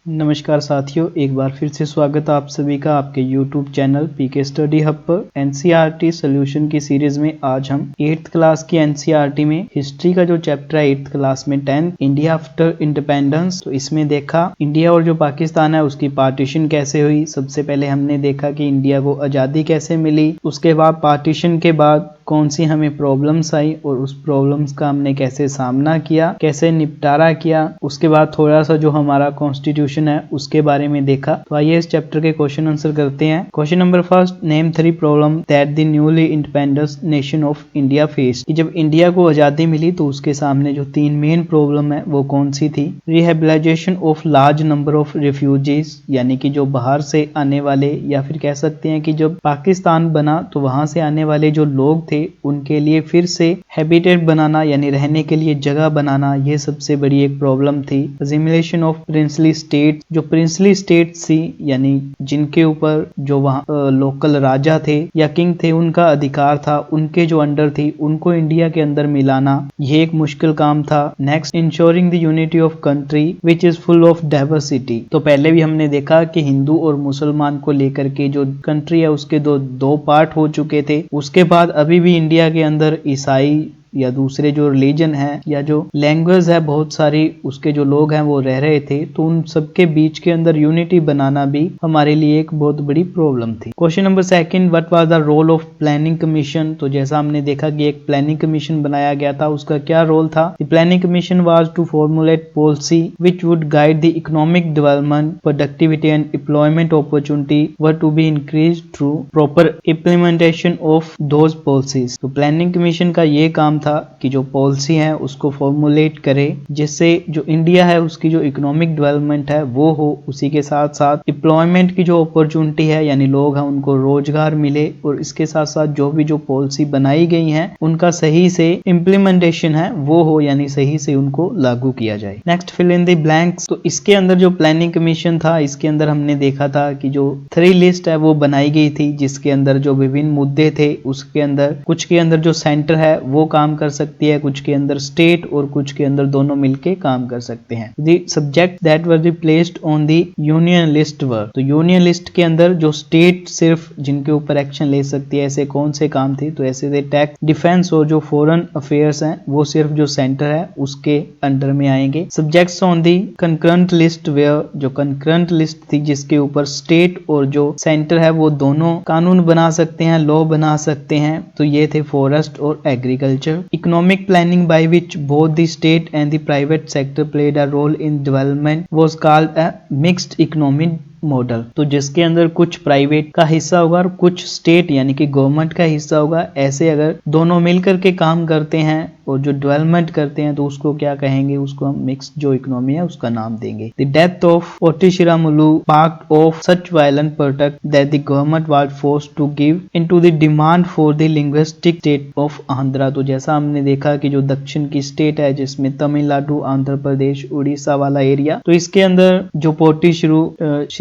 नमस्कार साथियों, एक बार फिर से स्वागत है आप सभी का आपके YouTube channel PK study hub पर। एनसीईआरटी सॉल्यूशन की सीरीज में आज हम 8th क्लास की एनसीईआरटी में हिस्ट्री का जो चैप्टर है 8th क्लास में 10 इंडिया आफ्टर इंडिपेंडेंस, तो इसमें देखा इंडिया और जो पाकिस्तान है उसकी पार्टीशन कैसे हुई। सबसे पहले हमने देखा कि इंडिया को आज़ादी कैसे मिली, उसके बाद पार्टीशन के बाद कौन सी हमें प्रॉब्लम्स आई और उस प्रॉब्लम्स का हमने कैसे सामना किया, कैसे निपटारा किया। उसके बाद थोड़ा सा जो हमारा कॉन्स्टिट्यूशन है उसके बारे में देखा। तो आइए इस चैप्टर के क्वेश्चन आंसर करते हैं। Question number first, name 3 problem that the newly independence nation of India faced. कि जब इंडिया को आजादी मिली तो उसके सामने जो 3 मेन प्रॉब्लम है वो कौन सी थी। Rehabilitation of large number of refugees, यानी कि जो बाहर से आने वाले, या फिर कह सकते हैं कि जब पाकिस्तान बना तो वहां से आने वाले जो लोग थे उनके लिए फिर से हैबिटेट बनाना, यानी रहने के लिए जगह बनाना, ये सबसे बड़ी एक प्रॉब्लम थी। असिमिलेशन ऑफ प्रिंसली स्टेट, जो प्रिंसली स्टेट थी यानी जिनके ऊपर जो वहाँ लोकल राजा थे या किंग थे उनका अधिकार था, उनके जो अंडर थी उनको इंडिया के अंदर मिलाना, ये एक मुश्किल काम था। Next, ensuring the unity of country which is full of diversity. तो पहले भी हमने देखा कि हिंदू और मुसलमान को लेकर के जो कंट्री है उसके दो पार्ट हो चुके थे। उसके बाद अभी भी इंडिया के अंदर ईसाई या दूसरे जो रिलीजन है या जो लैंग्वेज है बहुत सारी उसके जो लोग हैं वो रह रहे थे, तो उन सबके बीच के अंदर यूनिटी बनाना भी हमारे लिए एक बहुत बड़ी प्रॉब्लम थी। Question number second, what was the role of planning commission. तो जैसा हमने देखा कि एक प्लानिंग कमीशन बनाया गया था, उसका क्या रोल था। The planning commission was to formulate policy which would guide the economic development, productivity and employment opportunity were to be increased through proper implementation of those policies. तो प्लानिंग कमीशन का ये काम था कि जो पॉलिसी है उसको फॉर्मुलेट करे जिससे जो इंडिया है उसकी जो इकोनॉमिक डेवलपमेंट है वो हो, उसी के साथ साथ एम्प्लॉयमेंट की जो अपॉर्चुनिटी है यानी लोग हैं उनको रोजगार मिले, और इसके साथ साथ जो भी जो पॉलिसी बनाई गई है उनका सही से इम्प्लीमेंटेशन है वो हो, यानी सही से उनको लागू किया जाए। Next, fill in the blanks. तो इसके अंदर जो प्लानिंग कमीशन था इसके अंदर हमने देखा था कि जो 3 लिस्ट है वो बनाई गई थी, जिसके अंदर जो विभिन्न मुद्दे थे उसके अंदर कुछ के अंदर जो सेंटर है वो काम कर सकती है, कुछ के अंदर स्टेट और कुछ के अंदर दोनों मिलके काम कर सकते हैं। The subject that were the placed on the union list were. तो यूनियन लिस्ट के अंदर जो स्टेट सिर्फ जिनके ऊपर एक्शन ले सकती है ऐसे कौन से काम थे, तो ऐसे थे टैक्स, डिफेंस और जो फॉरेन अफेयर्स हैं वो सिर्फ जो सेंटर है उसके अंडर में आएंगे। Subjects on the concurrent list where, जो कंकरेंट लिस्ट थी जिसके ऊपर स्टेट और जो सेंटर है वो दोनों कानून बना सकते हैं, लॉ बना सकते हैं, तो ये थे फॉरेस्ट और agriculture. Economic planning by which both the state and the private sector played a role in development was called a mixed economic model. तो जिसके अंदर कुछ प्राइवेट का हिस्सा होगा और कुछ स्टेट यानी कि गवर्नमेंट का हिस्सा होगा, ऐसे अगर दोनों मिलकर के काम करते हैं और जो डेवलपमेंट करते हैं तो उसको क्या कहेंगे, उसको हम मिक्स्ड जो इकोनॉमी है उसका नाम देंगे। The death of Potti Sriramulu sparked off such violent protest that the government was forced to give into the demand for the linguistic state of Andhra. तो जैसा हमने देखा कि जो दक्षिण की स्टेट है जिसमें तमिलनाडु, आंध्र प्रदेश, उड़ीसा वाला एरिया, तो इसके अंदर जो पोटी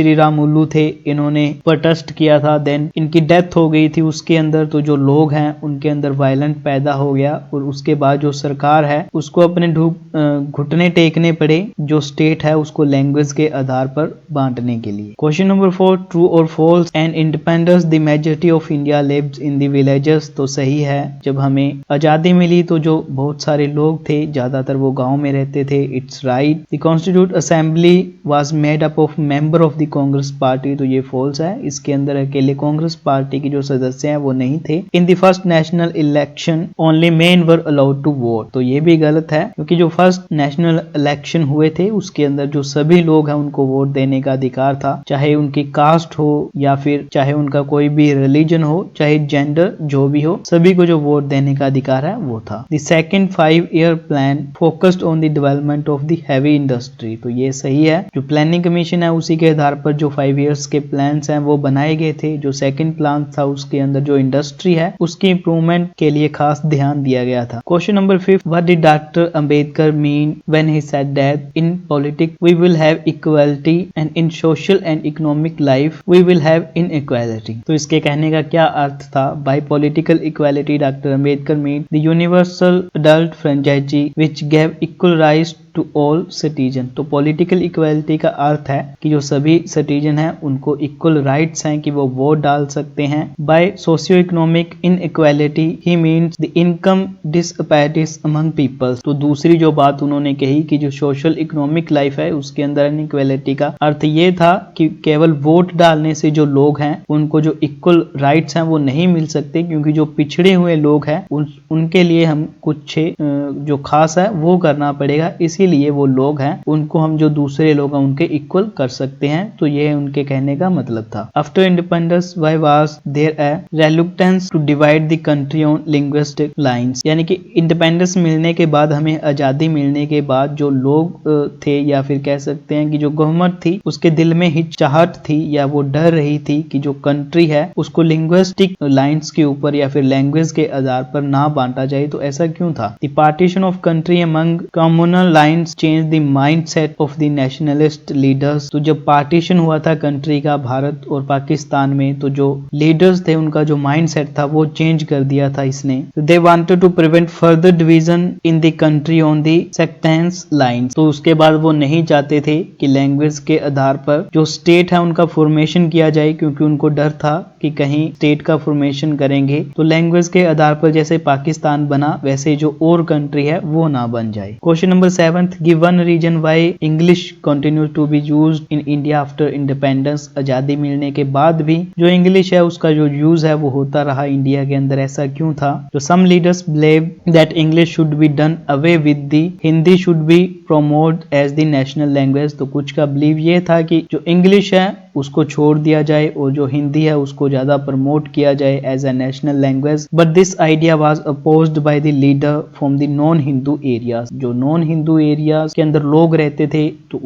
श्रीरामुलु थे इन्होंने प्रोटेस्ट किया था, देन इनकी डेथ हो गई थी उसके अंदर। तो जो लोग हैं उनके अंदर वायलेंट पैदा हो गया और उसके बाद जो सरकार है उसको अपने घुटने टेकने पड़े जो स्टेट है उसको लैंग्वेज के आधार पर बांटने के लिए। क्वेश्चन नंबर 4, ट्रू और false and independence the majority of India lives in the villages. तो सही है, जब हमें आजादी मिली तो जो बहुत सारे लोग थे ज्यादातर वो गांव में रहते थे। It's right. The constitute assembly was made up of member of the Congress party. तो ये फॉल्स है, इसके अंदर अकेले कांग्रेस पार्टी के जो सदस्य हैं वो नहीं थे। In the first national election only men were allowed to vote. तो ये भी गलत है क्योंकि जो फर्स्ट नेशनल इलेक्शन हुए थे उसके अंदर जो सभी लोग हैं उनको वोट देने का अधिकार था, चाहे उनकी कास्ट हो या फिर चाहे उनका कोई भी रिलीजन हो, चाहे जेंडर जो भी हो, सभी को जो वोट देने का अधिकार है वो था। The second 5-year plan focused on the development of the heavy industry. तो ये सही है, जो प्लानिंग कमीशन है उसी के आधार पर जो 5 years के प्लान्स हैं वो बनाए गए थे। जो सेकंड प्लान था उसके अंदर जो इंडस्ट्री है उसकी इंप्रूवमेंट के लिए खास ध्यान दिया गया था। Question number 5, what did doctor Ambedkar mean when he said that in politics we will have equality and in social and economic life we will have inequality. तो इसके कहने का क्या अर्थ था। By political equality doctor Ambedkar mean the universal adult franchise which gave equal rights to all citizen. तो political equality का अर्थ है कि जो सभी सिटीजन हैं उनको इक्वल राइट्स हैं कि वो वोट डाल सकते हैं। By socio economic inequality he means the income disparities among peoples. तो दूसरी जो बात उन्होंने कही कि जो सोशल इकोनॉमिक लाइफ है उसके अंदर इनइक्वालिटी का अर्थ ये था कि केवल वोट डालने से जो लोग हैं उनको जो इक्वल राइट्स हैं वो नहीं मिल सकते, क्योंकि जो पिछड़े हुए लोग हैं उनके लिए हम कुछ जो खास है वो करना पड़ेगा, इसीलिए वो लोग हैं उनको हम जो दूसरे लोग हैं उनके इक्वल कर सकते हैं। तो ये उनके कहने का मतलब था। After independence why was there a reluctance to divide the country on linguistic lines. यानी कि इंडिपेंडेंस मिलने के बाद, हमें आजादी मिलने के बाद जो लोग थे या फिर कह सकते हैं कि जो गवर्नमेंट थी उसके दिल में हिचकिचाहट थी या वो डर रही थी कि जो कंट्री है उसको लिंग्विस्टिक लाइंस के ऊपर या फिर लैंग्वेज के आधार पर ना बांटा जाए। तो ऐसा क्यों था? The partition of country among communal lines change the mindset of the nationalist leaders. तो जब पार्टीशन हुआ था कंट्री का भारत और पाकिस्तान में, तो जो लीडर्स थे उनका जो माइंडसेट था वो चेंज कर दिया था इसने। They wanted to prevent further division in the country on the sectarian lines. तो उसके बाद वो नहीं चाहते थे कि लैंग्वेज के आधार पर जो स्टेट है उनका फॉर्मेशन किया जाए, क्योंकि उनको डर था कि कहीं स्टेट का फॉर्मेशन करेंगे तो लैंग्वेज के आधार पर जैसे पाकिस्तान बना वैसे जो और कंट्री है वो ना बन जाए। Question number 7, give one reason why English continue to be used in India after independence. आजादी मिलने के बाद भी जो इंग्लिश है उसका जो यूज है वो होता रहा इंडिया के अंदर, ऐसा क्यों था? तो some leaders believe that English should be done away with the Hindi should be promote as the national language. तो कुछ का बिलीव ये था कि जो इंग्लिश है उसको छोड़ दिया जाए और जो हिंदी है उसको ज्यादा प्रमोट किया जाए as a national language. But this idea was opposed by the leader from the non Hindu areas. जो नॉन हिंदू एरियाज के अंदर लोग रहते थे तो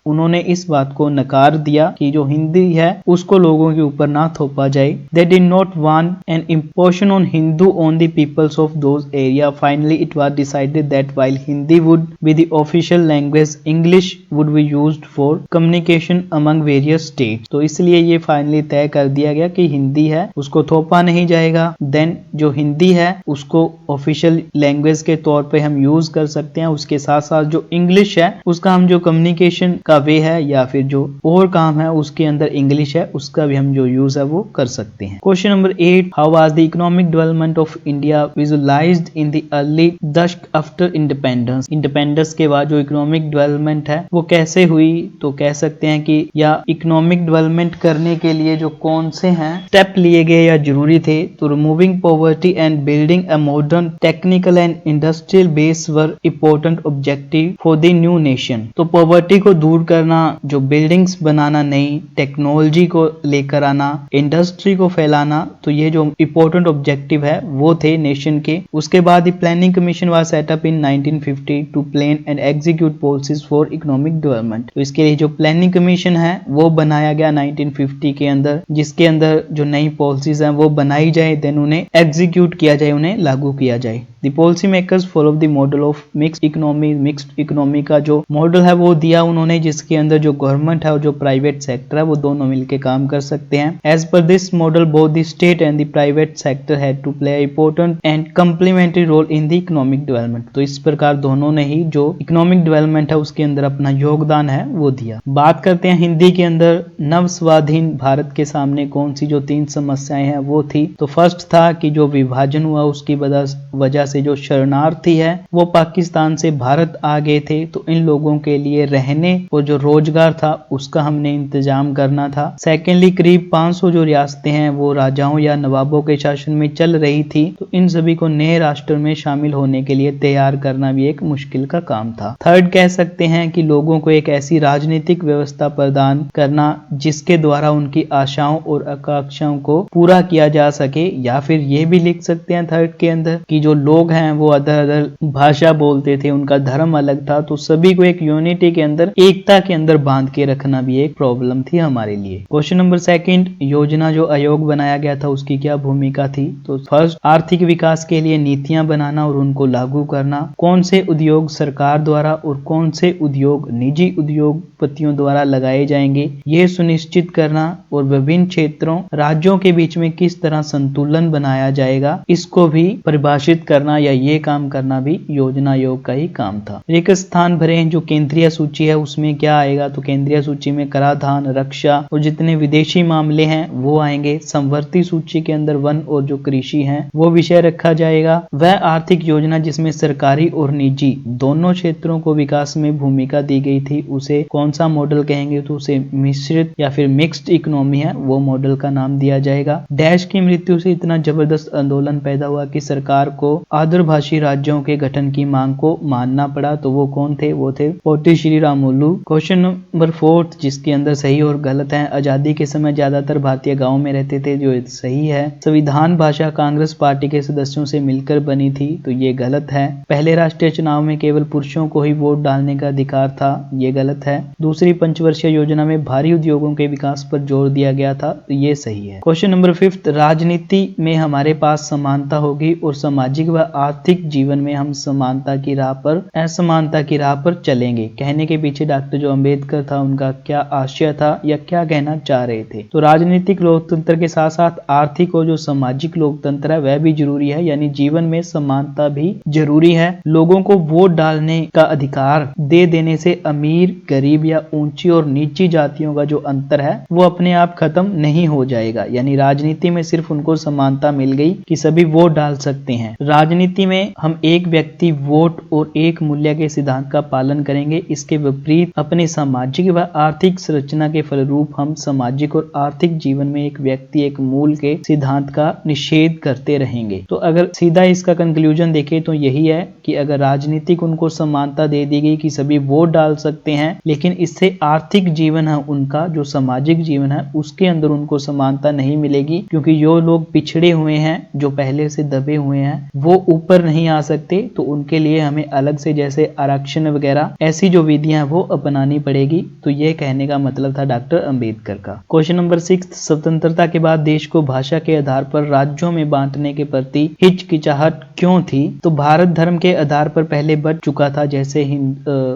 उन्होंने इस बात को नकार दिया कि जो हिंदी है उसको लोगों के ऊपर ना थोपा जाए। They did not want an imposition on Hindu on the peoples of those area. Finally it was decided that while Hindi would be the official language, English would be used for communication among various state. तो इसलिए ये finally तय कर दिया गया कि हिंदी है उसको थोपा नहीं जाएगा, देन जो हिंदी है उसको ऑफिशियल लैंग्वेज के तौर पे हम यूज कर सकते हैं। उसके साथ साथ जो इंग्लिश है उसका हम जो कम्युनिकेशन का वे है या फिर जो और काम है उसके अंदर इंग्लिश है उसका भी हम जो यूज है वो कर सकते हैं। Question number 8, how was the economic development of India visualised in the early दशक आफ्टर इंडिपेंडेंस। इंडिपेंडेंस के बाद जो इकोनॉमिक डेवलपमेंट है वो कैसे हुई? तो कह सकते हैं कि या इकोनॉमिक डेवलपमेंट करने के लिए जो कौन से हैं स्टेप लिए गए या जरूरी थे। तो removing poverty and building a modern technical and industrial base were important objective for the new nation. तो पॉवर्टी को दूर करना, जो बिल्डिंग्स बनाना, नई टेक्नोलॉजी को लेकर आना, इंडस्ट्री को फैलाना, तो ये जो इंपॉर्टेंट ऑब्जेक्टिव है वो थे नेशन के। उसके बाद planning commission was set up in 1950 to plan and execute policies for economic development. तो इसके लिए जो प्लानिंग कमीशन है वो बनाया गया 1950 के अंदर, जिसके अंदर जो नई पॉलिसीज हैं वो बनाई जाए, देन उन्हें एग्जीक्यूट किया जाए, उन्हें लागू किया जाए। The policy makers follow the model of mixed economy। Mixed economy का जो मॉडल है वो दिया उन्होंने, जिसके अंदर जो गवर्नमेंट है और जो प्राइवेट सेक्टर है वो दोनों मिलकर काम कर सकते हैं। As per this model both the state and the private sector had to play important and complementary role in the economic development. तो इस प्रकार दोनों ने ही जो इकोनॉमिक डेवलपमेंट है उसके अंदर अपना योगदान है वो दिया। बात करते हैं हिंदी के अंदर नव स्वाधीन भारत के सामने कौन सी जो 3 समस्याएं हैं वो थी। तो फर्स्ट था कि जो विभाजन हुआ उसकी वजह से जो शरणार्थी है वो पाकिस्तान से भारत आ गए थे, तो इन लोगों के लिए रहने और जो रोजगार था उसका हमने इंतजाम करना था। सेकेंडली करीब 500 जो रियासतें हैं वो राजाओं या नवाबों के शासन में चल रही थी, तो इन सभी को नए राष्ट्र में शामिल होने के लिए तैयार करना भी एक मुश्किल का काम था। थर्ड कह सकते हैं कि लोगों को एक ऐसी राजनीतिक व्यवस्था प्रदान करना जिसके द्वारा उनकी आशाओं और आकांक्षाओं को पूरा किया जा सके, या फिर ये भी लिख सकते हैं थर्ड के अंदर कि जो लोग हैं वो अदर अदर भाषा बोलते थे, उनका धर्म अलग था, तो सभी को एक यूनिटी के अंदर, एकता के अंदर बांध के रखना भी एक प्रॉब्लम थी हमारे लिए। क्वेश्चन नंबर 2, योजना जो आयोग बनाया गया था उसकी क्या भूमिका थी। तो फर्स्ट, आर्थिक विकास के लिए नीतियां बनाना और उनको लागू करना। कौन से उद्योग सरकार द्वारा और कौन से उद्योग निजी उद्योगपतियों द्वारा लगाए जाएंगे ये सुनिश्चित करना, और विभिन्न क्षेत्रों राज्यों के बीच में किस तरह संतुलन बनाया जाएगा इसको भी परिभाषित करना करना या ये काम करना भी योजना आयोग का ही काम था। रिक्त स्थान भरे जो केंद्रीय सूची है उसमें क्या आएगा, तो केंद्रीय सूची में कराधान, रक्षा और जितने विदेशी मामले हैं वो आएंगे। समवर्ती सूची के अंदर वन और जो कृषि है वो विषय रखा जाएगा। वह आर्थिक योजना जिसमें सरकारी और निजी दोनों क्षेत्रों को विकास में भूमिका दी गई थी उसे कौन सा मॉडल कहेंगे, तो उसे मिश्रित या फिर मिक्स्ड इकोनॉमी है वो मॉडल का नाम दिया जाएगा। डैश की मृत्यु से इतना जबरदस्त आंदोलन पैदा हुआ कि सरकार को आदरभाषी राज्यों के गठन की मांग को मानना पड़ा, तो वो कौन थे, वो थे पोटी श्रीरामुलु। क्वेश्चन नंबर 4 जिसके अंदर सही और गलत है। आजादी के समय ज्यादातर भारतीय गाँव में रहते थे, जो सही है। संविधान भाषा कांग्रेस पार्टी के सदस्यों से मिलकर बनी थी, तो ये गलत है। पहले राष्ट्रीय चुनाव में केवल पुरुषों को ही वोट डालने का अधिकार था, ये गलत है। दूसरी पंचवर्षीय योजना में भारी उद्योगों के विकास पर जोर दिया गया था, तो ये सही है। क्वेश्चन नंबर 5 राजनीति में हमारे पास समानता होगी और सामाजिक व आर्थिक जीवन में हम समानता की राह पर असमानता की राह पर चलेंगे। कहने के पीछे डॉक्टर जो अंबेडकर था उनका क्या आशय था या क्या कहना चाह रहे थे, तो राजनीतिक लोकतंत्र के साथ साथ आर्थिक और जो सामाजिक लोकतंत्र है वह भी जरूरी है, यानी जीवन में समानता भी जरूरी है। लोगों को वोट डालने का अधिकार दे देने से अमीर गरीब या ऊंची और नीची जातियों का जो अंतर है वो अपने आप खत्म नहीं हो जाएगा, यानी राजनीति में सिर्फ उनको समानता मिल गई कि सभी वोट डाल सकते हैं। राजनीति में हम एक व्यक्ति वोट और एक मूल्य के सिद्धांत का पालन करेंगे, इसके विपरीत अपने सामाजिक व आर्थिक संरचना के फलरूप हम सामाजिक और आर्थिक जीवन में एक व्यक्ति एक मूल के सिद्धांत का निषेध करते रहेंगे। तो अगर सीधा इसका कंक्लूजन देखें तो यही है कि अगर राजनीतिक उनको समानता दे दी गई कि सभी वोट डाल सकते हैं, लेकिन इससे आर्थिक जीवन है उनका जो सामाजिक जीवन है उसके अंदर उनको समानता नहीं मिलेगी, क्योंकि जो लोग पिछड़े हुए हैं जो पहले से दबे हुए हैं वो ऊपर नहीं आ सकते, तो उनके लिए हमें अलग से जैसे आरक्षण वगैरह ऐसी जो विधियां वो अपनानी पड़ेगी। तो ये कहने का मतलब था डॉक्टर अंबेडकर का। क्वेश्चन नंबर 6 स्वतंत्रता के बाद देश को भाषा के आधार पर राज्यों में बांटने के प्रति हिचकिचाहट क्यों थी, तो भारत धर्म के आधार पर पहले बढ़ चुका था, जैसे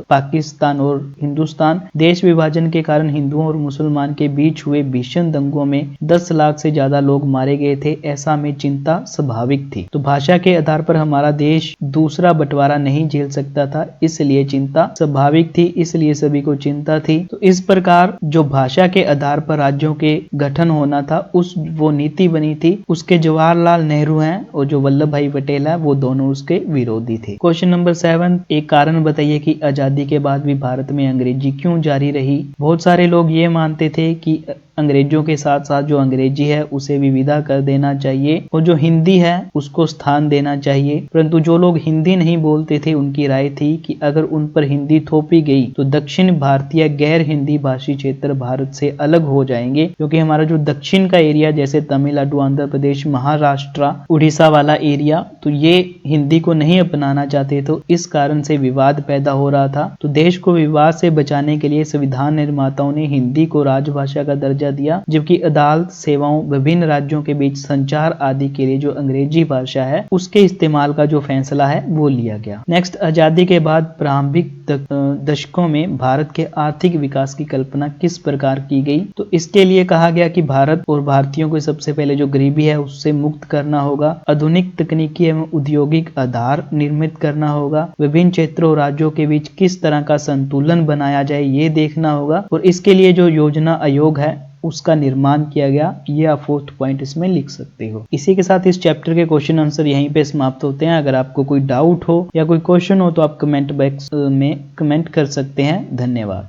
पाकिस्तान और हिंदुस्तान। देश विभाजन के कारण हिंदुओं और मुसलमान के बीच हुए भीषण दंगों में 10 लाख से ज्यादा लोग मारे गए थे, ऐसा में चिंता स्वाभाविक थी। तो भाषा के आधार पर हमारा देश दूसरा बंटवारा नहीं झेल सकता था, इसलिए चिंता स्वाभाविक थी, इसलिए सभी को चिंता थी। तो इस प्रकार जो भाषा के आधार पर राज्यों के गठन होना था वो नीति बनी थी, उसके जवाहरलाल नेहरू हैं और जो वल्लभ भाई पटेल है वो दोनों उसके विरोधी थे। क्वेश्चन नंबर 7 एक कारण बताइए कि आजादी के बाद भी भारत में अंग्रेजी क्यों जारी रही। बहुत सारे लोग ये मानते थे कि अंग्रेजों के साथ साथ जो अंग्रेजी है उसे भी विदा कर देना चाहिए और जो हिंदी है उसको स्थान देना चाहिए, परंतु जो लोग हिंदी नहीं बोलते थे उनकी राय थी कि अगर उन पर हिंदी थोपी गई तो दक्षिण भारतीय गैर हिंदी भाषी क्षेत्र भारत से अलग हो जाएंगे, क्योंकि हमारा जो दक्षिण का एरिया जैसे तमिलनाडु, आंध्र प्रदेश, महाराष्ट्र, उड़ीसा वाला एरिया, तो ये हिंदी को नहीं अपनाना चाहते, तो इस कारण से विवाद पैदा हो रहा था। तो देश को विवाद से बचाने के लिए संविधान निर्माताओं ने हिंदी को राजभाषा का दर्जा दिया, जबकि अदालत सेवाओं, विभिन्न राज्यों के बीच संचार आदि के लिए जो अंग्रेजी भाषा है उसके इस्तेमाल का जो फैसला है वो लिया गया। नेक्स्ट, आजादी के बाद प्रारंभिक दशकों में भारत के आर्थिक विकास की कल्पना किस प्रकार की गई, तो इसके लिए कहा गया कि भारत और भारतीयों को सबसे पहले जो गरीबी है उससे मुक्त करना होगा, आधुनिक तकनीकी एवं औद्योगिक आधार निर्मित करना होगा, विभिन्न क्षेत्रों और राज्यों के बीच किस तरह का संतुलन बनाया जाए ये देखना होगा, और इसके लिए जो योजना आयोग है उसका निर्माण किया गया। ये आप 4th पॉइंट इसमें लिख सकते हो। इसी के साथ इस चैप्टर के क्वेश्चन आंसर यहीं पे समाप्त होते हैं। अगर आपको कोई डाउट हो या कोई क्वेश्चन हो तो आप कमेंट बॉक्स में कमेंट कर सकते हैं। धन्यवाद।